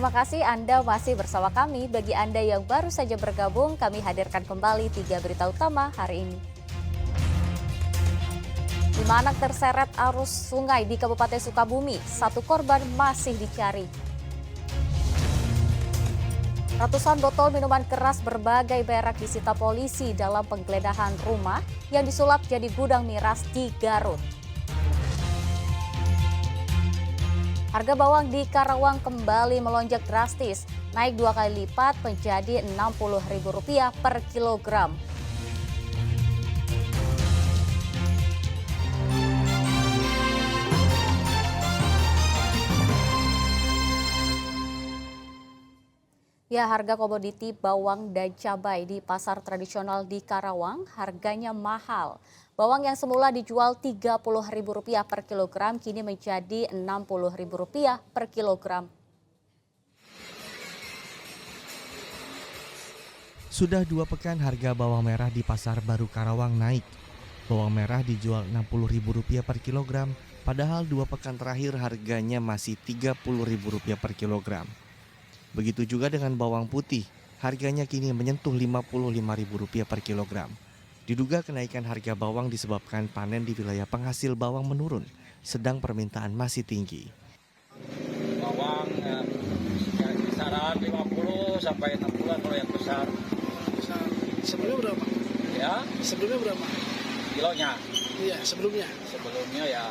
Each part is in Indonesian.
Terima kasih Anda masih bersama kami. Bagi Anda yang baru saja bergabung, kami hadirkan kembali 3 berita utama hari ini. 5 anak terseret arus sungai di Kabupaten Sukabumi, 1 korban masih dicari. Ratusan botol minuman keras berbagai merek disita polisi dalam penggeledahan rumah yang disulap jadi gudang miras di Garut. Harga bawang di Karawang kembali melonjak drastis, naik 2 kali lipat menjadi Rp60.000 per kilogram. Ya, harga komoditi bawang dan cabai di pasar tradisional di Karawang harganya mahal. Bawang yang semula dijual Rp30.000 per kilogram kini menjadi Rp60.000 per kilogram. Sudah 2 pekan harga bawang merah di Pasar Baru Karawang naik. Bawang merah dijual Rp60.000 per kilogram, padahal 2 pekan terakhir harganya masih Rp30.000 per kilogram. Begitu juga dengan bawang putih, harganya kini menyentuh Rp55.000 per kilogram. Diduga kenaikan harga bawang disebabkan panen di wilayah penghasil bawang menurun, sedang permintaan masih tinggi. Bawang kisaran 50 sampai 60 kalau yang besar. Sebelumnya berapa? Ya, Sebelumnya berapa? kilonya. Iya, sebelumnya. Sebelumnya ya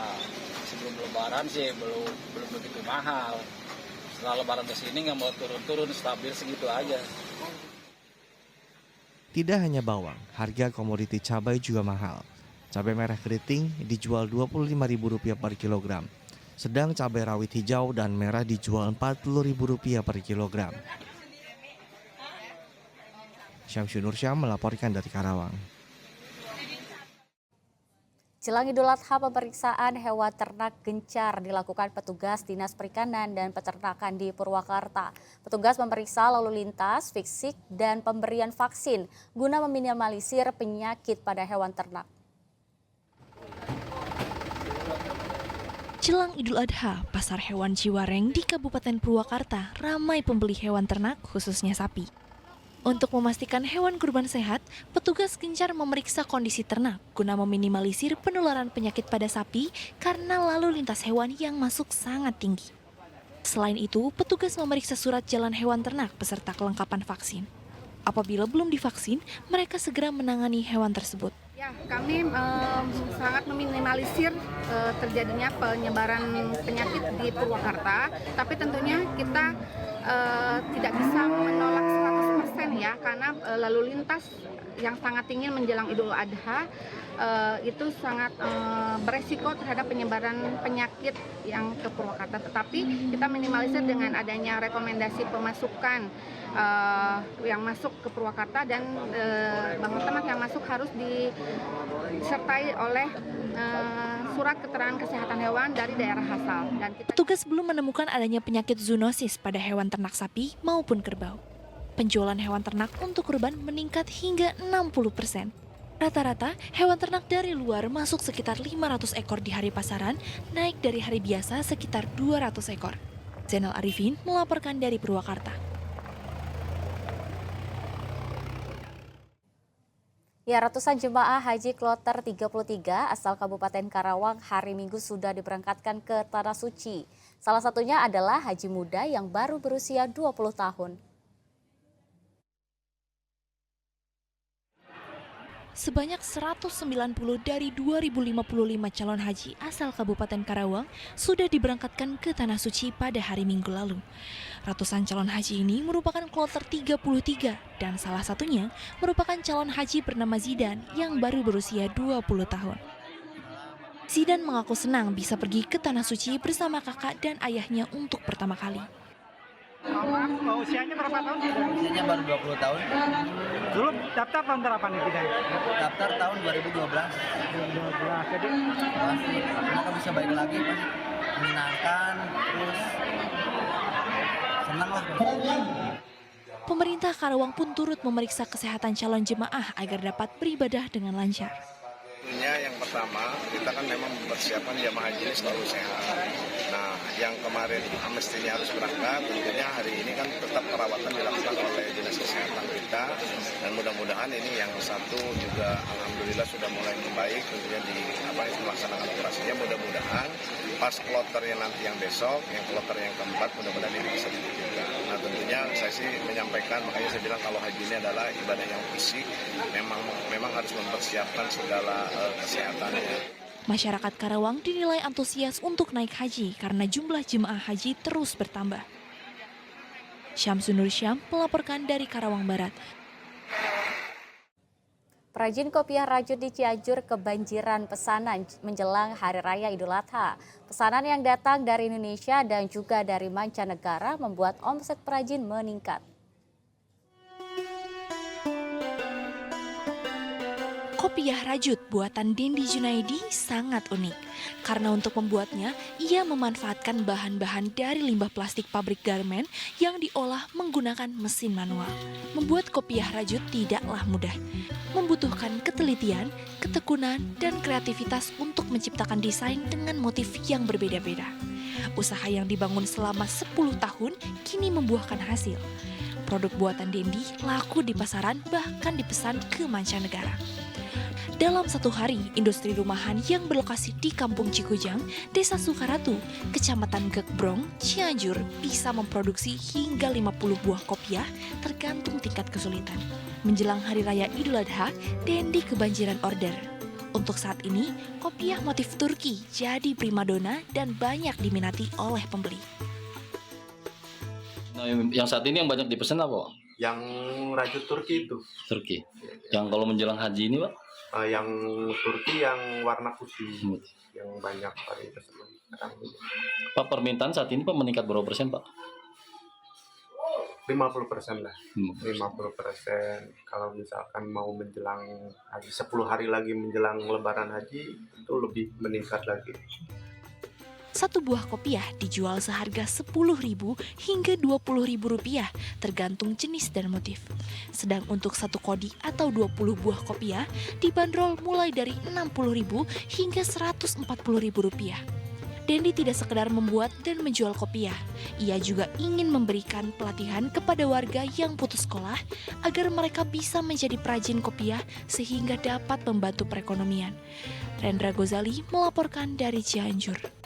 sebelum lebaran sih belum begitu mahal. Setelah lebaran ke sini nggak mau turun-turun, stabil segitu aja. Tidak hanya bawang, harga komoditi cabai juga mahal. Cabai merah keriting dijual Rp25.000 per kilogram, sedang cabai rawit hijau dan merah dijual Rp40.000 per kilogram. Syamsul Nursyam melaporkan dari Karawang. Jelang Idul Adha, pemeriksaan hewan ternak gencar dilakukan petugas Dinas Perikanan dan Peternakan di Purwakarta. Petugas memeriksa lalu lintas, fisik, dan pemberian vaksin guna meminimalisir penyakit pada hewan ternak. Jelang Idul Adha, Pasar Hewan Ciwareng di Kabupaten Purwakarta ramai pembeli hewan ternak khususnya sapi. Untuk memastikan hewan kurban sehat, petugas gencar memeriksa kondisi ternak guna meminimalisir penularan penyakit pada sapi karena lalu lintas hewan yang masuk sangat tinggi. Selain itu, petugas memeriksa surat jalan hewan ternak beserta kelengkapan vaksin. Apabila belum divaksin, mereka segera menangani hewan tersebut. Ya, kami sangat meminimalisir terjadinya penyebaran penyakit di Purwakarta, tapi tentunya kita tidak bisa menolak 100% ya, karena lalu lintas yang sangat tinggi menjelang Idul Adha itu sangat beresiko terhadap penyebaran penyakit yang ke Purwakarta. Tetapi kita minimalisir dengan adanya rekomendasi pemasukan yang masuk ke Purwakarta dan bangun ternak yang masuk harus disertai oleh surat keterangan kesehatan hewan dari daerah asal. Dan Petugas belum menemukan adanya penyakit zoonosis pada hewan ternak sapi maupun kerbau. Penjualan hewan ternak untuk kurban meningkat hingga 60%. Rata-rata, hewan ternak dari luar masuk sekitar 500 ekor di hari pasaran, naik dari hari biasa sekitar 200 ekor. Zainal Arifin melaporkan dari Purwakarta. Ya, ratusan jemaah haji kloter 33 asal Kabupaten Karawang hari Minggu sudah diberangkatkan ke Tanah Suci. Salah satunya adalah haji muda yang baru berusia 20 tahun. Sebanyak 190 dari 2055 calon haji asal Kabupaten Karawang sudah diberangkatkan ke Tanah Suci pada hari Minggu lalu. Ratusan calon haji ini merupakan kloter 33 dan salah satunya merupakan calon haji bernama Zidan yang baru berusia 20 tahun. Zidan mengaku senang bisa pergi ke Tanah Suci bersama kakak dan ayahnya untuk pertama kali. Usianya berapa tahun? Usianya baru 20 tahun. Dulu daftar tahun berapa nih Bidan? Daftar tahun 2012. 2012. Jadi Pasti mereka bisa balik lagi, pasti menyenangkan, terus senang lah. Pemerintah Karawang pun turut memeriksa kesehatan calon jemaah agar dapat beribadah dengan lancar. Tentunya yang pertama, kita kan memang mempersiapkan jemaah haji ini selalu sehat. Nah, yang kemarin mestinya harus berangkat, tentunya hari ini kan tetap perawatan dilakukan oleh Dinas Kesehatan kita, dan mudah-mudahan ini yang satu juga alhamdulillah sudah mulai membaik, tentunya melaksanakan operasinya. Mudah-mudahan pas kloternya nanti yang besok, yang kloter yang keempat, mudah-mudahan ini bisa juga. Nah, tentunya saya sih menyampaikan, makanya saya bilang kalau haji ini adalah ibadah yang fisik, memang harus mempersiapkan segala kesehatannya. Masyarakat Karawang dinilai antusias untuk naik haji karena jumlah jemaah haji terus bertambah. Syamsun Nur Syam melaporkan dari Karawang Barat. Perajin kopiah rajut di Cianjur kebanjiran pesanan menjelang Hari Raya Idul Adha. Pesanan yang datang dari Indonesia dan juga dari mancanegara membuat omset perajin meningkat. Kopiah rajut buatan Dendi Junaidi sangat unik. Karena untuk membuatnya, ia memanfaatkan bahan-bahan dari limbah plastik pabrik garmen yang diolah menggunakan mesin manual. Membuat kopiah rajut tidaklah mudah. Membutuhkan ketelitian, ketekunan, dan kreativitas untuk menciptakan desain dengan motif yang berbeda-beda. Usaha yang dibangun selama 10 tahun kini membuahkan hasil. Produk buatan Dendi laku di pasaran bahkan dipesan ke mancanegara. Dalam satu hari, industri rumahan yang berlokasi di Kampung Cikujang, Desa Sukaratu, Kecamatan Gekbrong, Cianjur bisa memproduksi hingga 50 buah kopiah tergantung tingkat kesulitan. Menjelang Hari Raya Idul Adha, Dendi kebanjiran order. Untuk saat ini, kopiah motif Turki jadi primadona dan banyak diminati oleh pembeli. Nah, yang saat ini yang banyak dipesan apa? Yang rajut Turki itu. Turki. Yang kalau menjelang haji ini, Pak? Yang Turki yang warna putih, yang banyak varietas sekarang. Pak, permintaan saat ini Pak meningkat berapa persen, Pak? 50% lah. 50%. Kalau misalkan mau menjelang haji, 10 hari lagi menjelang lebaran haji, itu lebih meningkat lagi. Satu buah kopiah dijual seharga Rp10.000 hingga Rp20.000 tergantung jenis dan motif. Sedang untuk satu kodi atau 20 buah kopiah dibanderol mulai dari Rp60.000 hingga Rp140.000. Dendi tidak sekedar membuat dan menjual kopiah, ia juga ingin memberikan pelatihan kepada warga yang putus sekolah agar mereka bisa menjadi perajin kopiah sehingga dapat membantu perekonomian. Rendra Gozali melaporkan dari Cianjur.